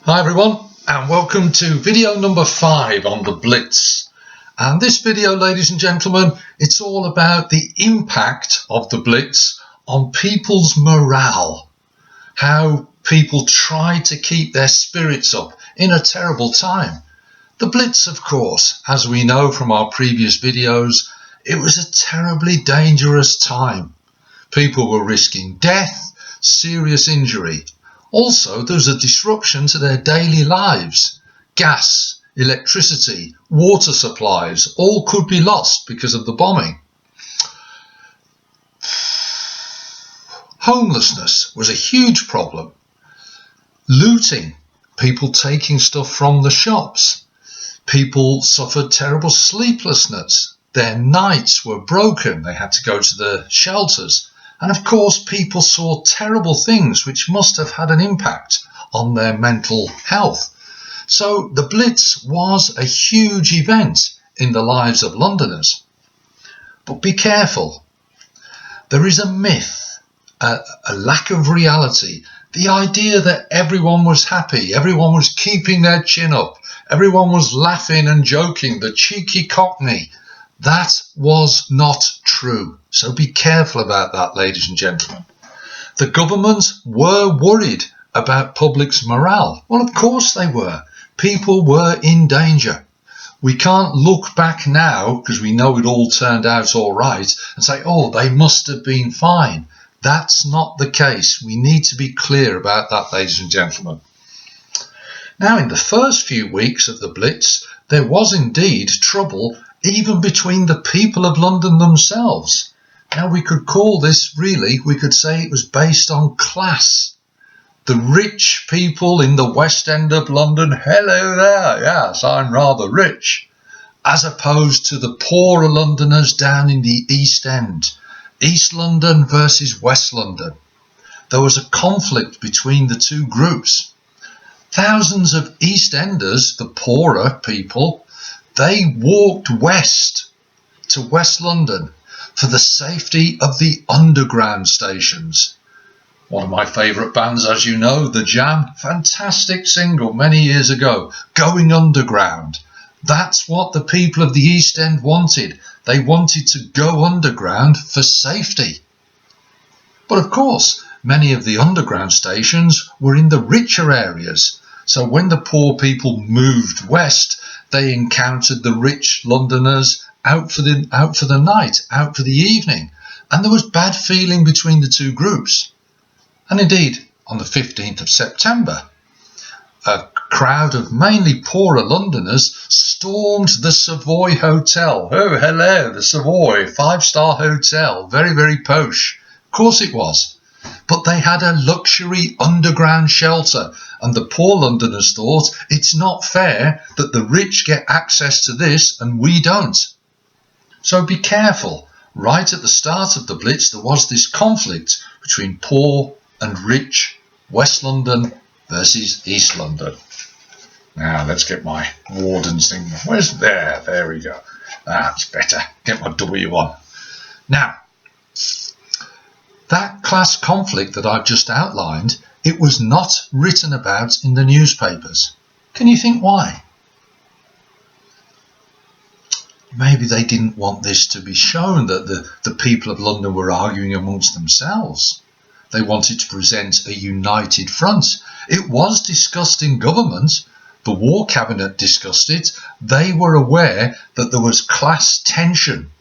Hi everyone, and welcome to video number 5 on the Blitz. And this video, ladies and gentlemen, it's all about the impact of the Blitz on people's morale. How people try to keep their spirits up in a terrible time. The Blitz, of course, as we know from our previous videos, it was a terribly dangerous time. People were risking death, serious injury. Also, there was a disruption to their daily lives. Gas, electricity, water supplies, all could be lost because of the bombing. Homelessness was a huge problem. Looting, people taking stuff from the shops. People suffered terrible sleeplessness. Their nights were broken. They had to go to the shelters. And of course, people saw terrible things which must have had an impact on their mental health. So the Blitz was a huge event in the lives of Londoners. But be careful. There is a myth, a lack of reality. The idea that everyone was happy, everyone was keeping their chin up, everyone was laughing and joking, the cheeky Cockney. That was not true. So be careful about that, ladies and gentlemen. The government were worried about public's morale. Well, of course they were. People were in danger. We can't look back now, because we know it all turned out all right, and say, oh, they must have been fine. That's not the case. We need to be clear about that, ladies and gentlemen. Now, in the first few weeks of the Blitz, there was indeed trouble even between the people of London themselves. Now, we could call this, really, we could say it was based on class. The rich people in the West End of London, hello there, yes, I'm rather rich, as opposed to the poorer Londoners down in the East End. East London versus West London. There was a conflict between the two groups. Thousands of East Enders, the poorer people, they walked west to West London for the safety of the underground stations. One of my favourite bands, as you know, The Jam, fantastic single many years ago, Going Underground. That's what the people of the East End wanted. They wanted to go underground for safety. But of course, many of the underground stations were in the richer areas. So when the poor people moved west, they encountered the rich Londoners out for the night, out for the evening. And there was bad feeling between the two groups. And indeed, on the 15th of September, a crowd of mainly poorer Londoners stormed the Savoy Hotel. Oh, hello, the Savoy, 5-star hotel, very, very posh. Of course it was. But they had a luxury underground shelter, and the poor Londoners thought it's not fair that the rich get access to this and we don't. So be careful. Right at the start of the Blitz, there was this conflict between poor and rich, West London versus East London. Now let's get my Warden's thing. Where's there? There we go. That's better. Get my W on. Now, that class conflict that I've just outlined, it was not written about in the newspapers. Can you think why? Maybe they didn't want this to be shown, that the people of London were arguing amongst themselves. They wanted to present a united front. It was discussed in government. The War Cabinet discussed it. They were aware that there was class tension,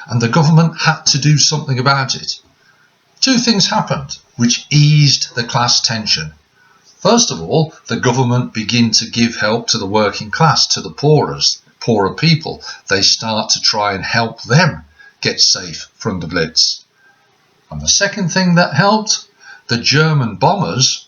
and the government had to do something about it. Two things happened which eased the class tension. First of all, the government began to give help to the working class, to the poorer people. They start to try and help them get safe from the Blitz. And the second thing that helped, the German bombers,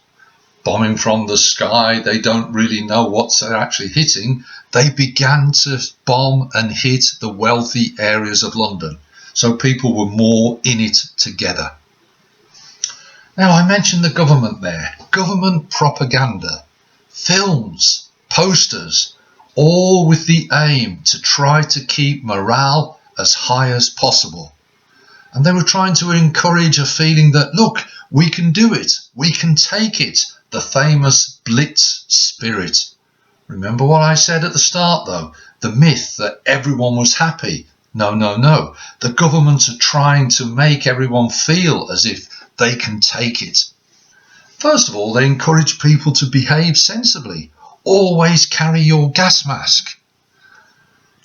bombing from the sky, they don't really know what they're actually hitting, they began to bomb and hit the wealthy areas of London. So people were more in it together. Now, I mentioned the government there. Government propaganda, films, posters, all with the aim to try to keep morale as high as possible. And they were trying to encourage a feeling that, look, we can do it, we can take it, the famous Blitz spirit. Remember what I said at the start though? The myth that everyone was happy. No, no, no. The government are trying to make everyone feel as if they can take it. First of all, they encourage people to behave sensibly. Always carry your gas mask.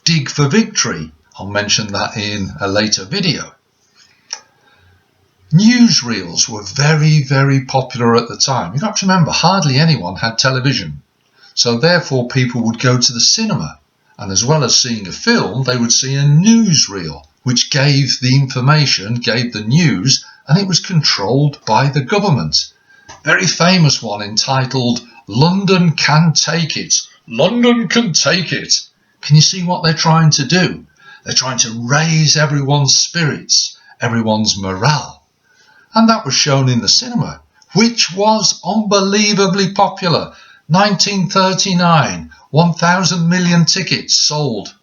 Dig for victory. I'll mention that in a later video. Newsreels were very, very popular at the time. You've got to remember, hardly anyone had television. So therefore people would go to the cinema, and as well as seeing a film, they would see a newsreel, which gave the information, gave the news, and it was controlled by the government. Very famous one entitled, London Can Take It. London can take it. Can you see what they're trying to do? They're trying to raise everyone's spirits, everyone's morale. And that was shown in the cinema, which was unbelievably popular. 1939, 1,000 million tickets sold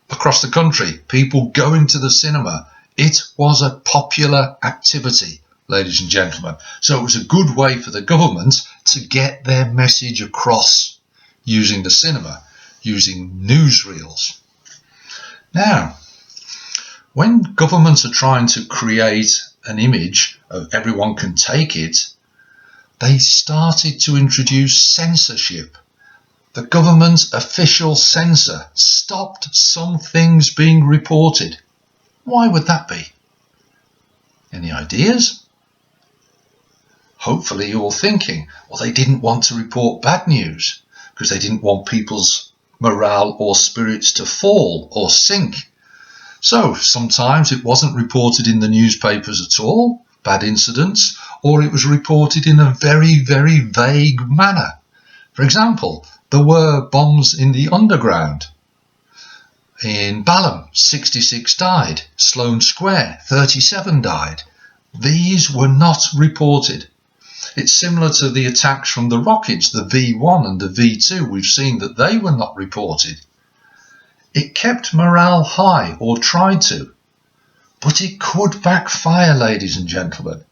across the country. People going to the cinema. It was a popular activity, ladies and gentlemen. So it was a good way for the government to get their message across using the cinema, using newsreels. Now, when governments are trying to create an image of everyone can take it, they started to introduce censorship. The government official censor stopped some things being reported. Why would that be? Any ideas? Hopefully you're thinking, well, they didn't want to report bad news because they didn't want people's morale or spirits to fall or sink. So sometimes it wasn't reported in the newspapers at all, bad incidents, or it was reported in a very, very vague manner. For example, there were bombs in the underground. In Balham, 66 died. Sloane Square, 37 died. These were not reported. It's similar to the attacks from the rockets, the V1 and the V2. We've seen that they were not reported. It kept morale high, or tried to. But it could backfire, ladies and gentlemen,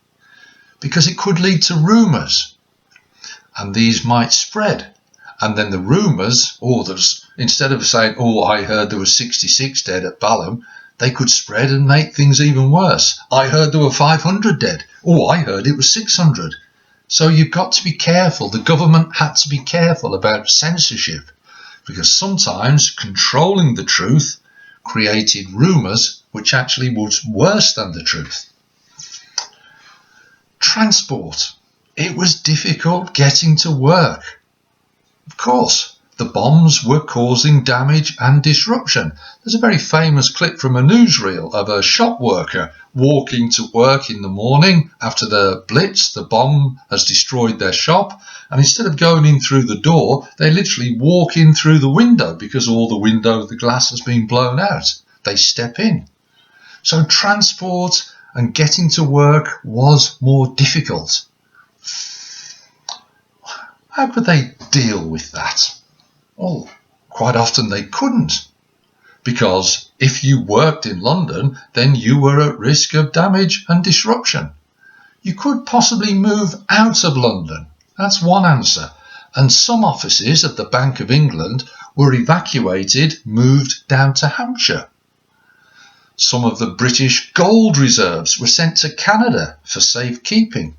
because it could lead to rumours. And these might spread. And then the rumours, instead of saying, oh, I heard there were 66 dead at Balham, they could spread and make things even worse. I heard there were 500 dead. Oh, I heard it was 600. So you've got to be careful. The government had to be careful about censorship, because sometimes controlling the truth created rumours which actually was worse than the truth. Transport. It was difficult getting to work. Of course, the bombs were causing damage and disruption. There's a very famous clip from a newsreel of a shop worker walking to work in the morning after the Blitz. The bomb has destroyed their shop, and instead of going in through the door, they literally walk in through the window because the glass has been blown out. They step in. So transport and getting to work was more difficult. How could they deal with that? Well, quite often they couldn't, because if you worked in London, then you were at risk of damage and disruption. You could possibly move out of London. That's one answer. And some offices of the Bank of England were evacuated, moved down to Hampshire. Some of the British gold reserves were sent to Canada for safekeeping.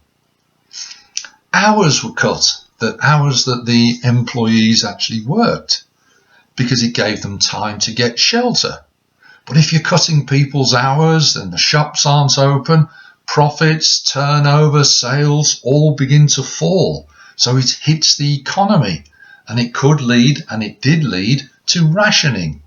Hours were cut, the hours that the employees actually worked, because it gave them time to get shelter. But if you're cutting people's hours and the shops aren't open, profits, turnover, sales all begin to fall. So it hits the economy, and it could lead, and it did lead, to rationing,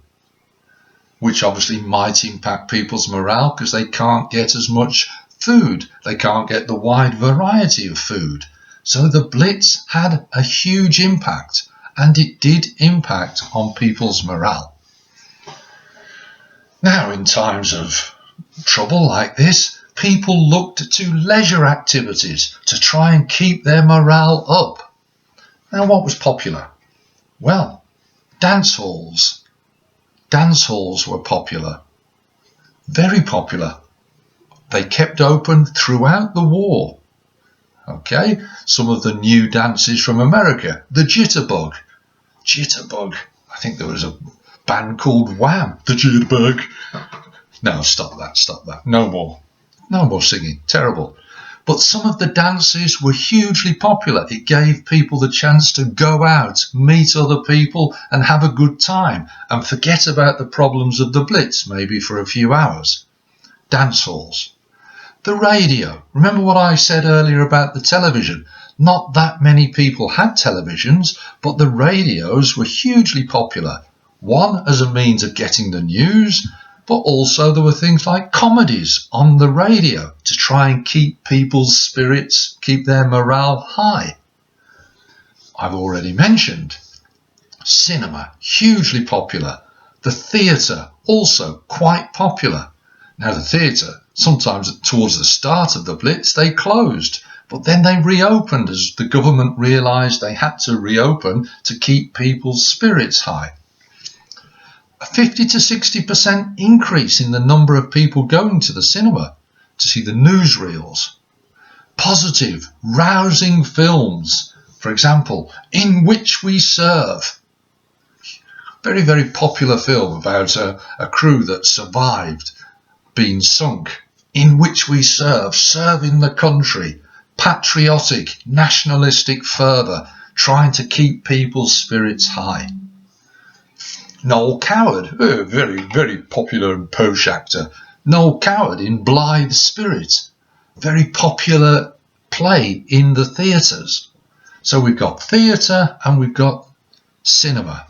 which obviously might impact people's morale because they can't get as much food. They can't get the wide variety of food. So the Blitz had a huge impact, and it did impact on people's morale. Now, in times of trouble like this, people looked to leisure activities to try and keep their morale up. Now, what was popular? Well, dance halls. Dance halls were popular, very popular. They kept open throughout the war. Okay, some of the new dances from America, the jitterbug. Jitterbug. I think there was a band called Wham, the jitterbug. No, stop that. No more singing. Terrible. But some of the dances were hugely popular. It gave people the chance to go out, meet other people and have a good time and forget about the problems of the Blitz, maybe for a few hours. Dance halls. The radio. Remember what I said earlier about the television? Not that many people had televisions, but the radios were hugely popular. One, as a means of getting the news, but also there were things like comedies on the radio to try and keep people's spirits, keep their morale high. I've already mentioned cinema, hugely popular. The theatre, also quite popular. Now the theatre, sometimes towards the start of the Blitz, they closed, but then they reopened as the government realised they had to reopen to keep people's spirits high. A 50 to 60% increase in the number of people going to the cinema to see the newsreels. Positive, rousing films, for example, In Which We Serve. Very, very popular film about a crew that survived being sunk. In Which We Serve, serving the country, patriotic, nationalistic fervour, trying to keep people's spirits high. Noel Coward, a very, very popular and posh actor. Noel Coward in Blithe Spirit, very popular play in the theatres. So we've got theatre and we've got cinema.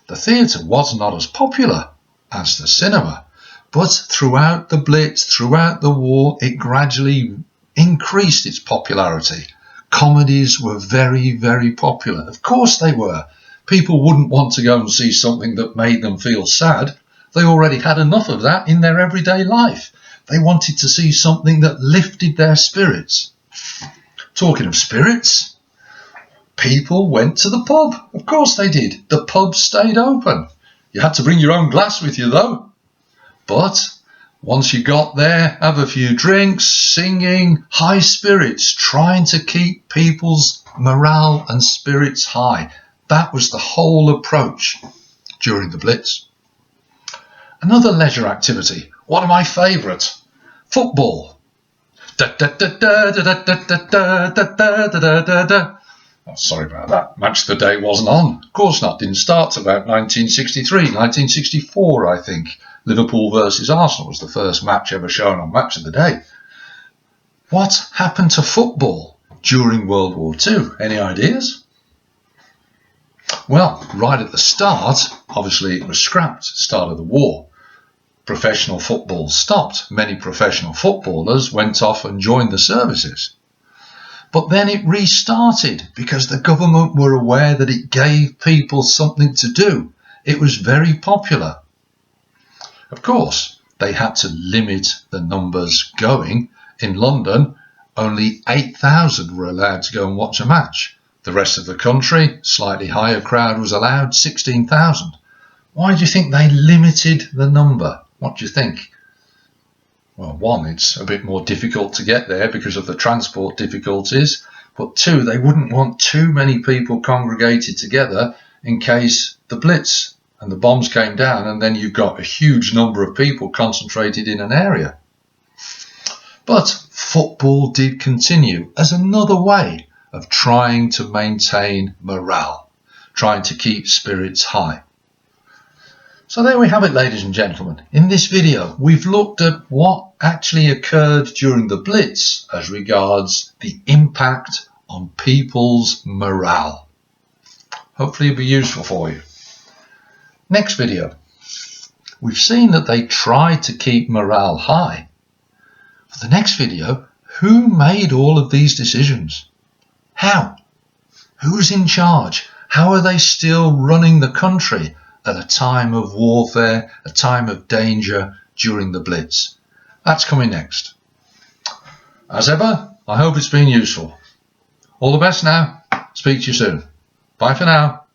The theatre was not as popular as the cinema, but throughout the Blitz, throughout the war, it gradually increased its popularity. Comedies were very, very popular. Of course they were. People wouldn't want to go and see something that made them feel sad. They already had enough of that in their everyday life. They wanted to see something that lifted their spirits. Talking of spirits, people went to the pub. Of course they did. The pub stayed open. You had to bring your own glass with you though. But once you got there, have a few drinks, singing, high spirits, trying to keep people's morale and spirits high. That was the whole approach during the Blitz. Another leisure activity, one of my favourite, football. Oh, sorry about that. Match of the day wasn't on. Of course not. Didn't start till about 1963, 1964, I think. Liverpool versus Arsenal was the first match ever shown on Match of the Day. What happened to football during World War II? Any ideas? Well, right at the start, obviously it was scrapped, start of the war. Professional football stopped. Many professional footballers went off and joined the services. But then it restarted because the government were aware that it gave people something to do. It was very popular. Of course, they had to limit the numbers going. In London, only 8,000 were allowed to go and watch a match. The rest of the country, slightly higher crowd was allowed, 16,000. Why do you think they limited the number? What do you think? Well, one, it's a bit more difficult to get there because of the transport difficulties. But two, they wouldn't want too many people congregated together in case the Blitz and the bombs came down and then you've got a huge number of people concentrated in an area. But football did continue as another way of trying to maintain morale, trying to keep spirits high. So there we have it, ladies and gentlemen. In this video, we've looked at what actually occurred during the Blitz as regards the impact on people's morale. Hopefully it'll be useful for you. Next video, we've seen that they tried to keep morale high. For the next video, who made all of these decisions? How? Who's in charge? How are they still running the country at a time of warfare, a time of danger during the Blitz? That's coming next. As ever, I hope it's been useful. All the best now. Speak to you soon. Bye for now.